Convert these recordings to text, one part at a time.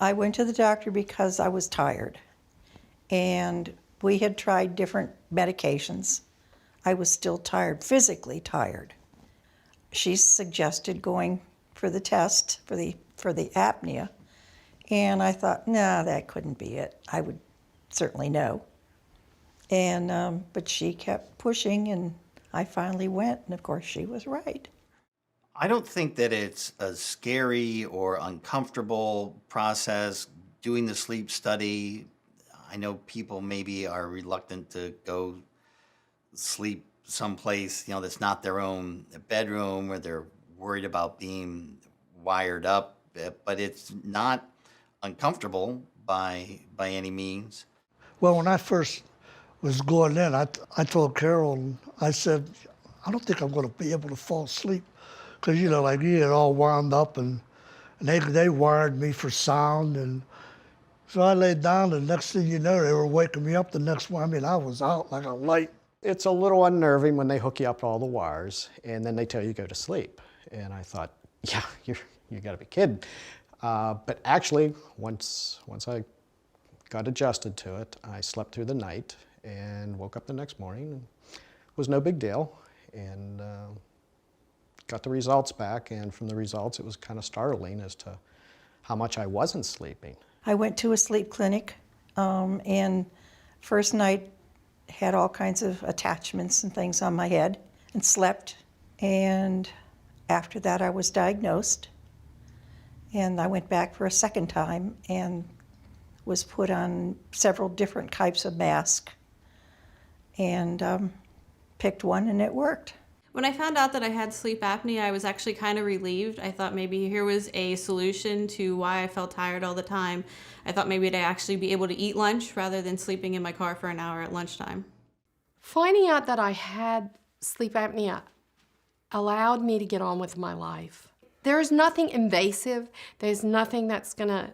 I went to the doctor because I was tired, and we had tried different medications. I was still tired, physically tired. She suggested going for the test for the apnea, and I thought, nah, that couldn't be it. I would certainly know. And but she kept pushing, and I finally went, and of course she was right. I don't think that it's a scary or uncomfortable process doing the sleep study. I know people maybe are reluctant to go sleep someplace, that's not their own bedroom, or they're worried about being wired up, but it's not uncomfortable by any means. Well, when I first was going in, I told Carol, I said, I don't think I'm going to be able to fall asleep. Because, like you get all wound up, and they wired me for sound. And so I laid down, and the next thing you know, they were waking me up the next morning. I was out like a light. It's a little unnerving when they hook you up to all the wires, and then they tell you to go to sleep. And I thought, yeah, you got to be kidding. But actually, once I got adjusted to it, I slept through the night and woke up the next morning. And it was no big deal, and got the results back. And from the results, it was kind of startling as to how much I wasn't sleeping. I went to a sleep clinic, and first night had all kinds of attachments and things on my head and slept. And after that, I was diagnosed. And I went back for a second time and was put on several different types of masks, and picked one, and it worked. When I found out that I had sleep apnea, I was actually kind of relieved. I thought maybe here was a solution to why I felt tired all the time. I thought maybe I'd actually be able to eat lunch rather than sleeping in my car for an hour at lunchtime. Finding out that I had sleep apnea allowed me to get on with my life. There is nothing invasive. There's nothing that's going to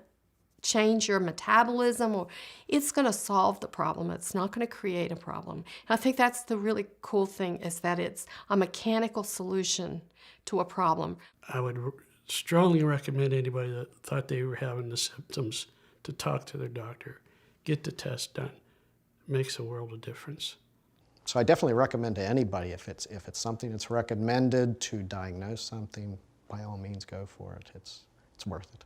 change your metabolism, or it's going to solve the problem. It's not going to create a problem. And I think that's the really cool thing, is that it's a mechanical solution to a problem. I would strongly recommend anybody that thought they were having the symptoms to talk to their doctor. Get the test done. It makes a world of difference. So I definitely recommend to anybody, if it's something that's recommended to diagnose something, by all means go for it. It's worth it.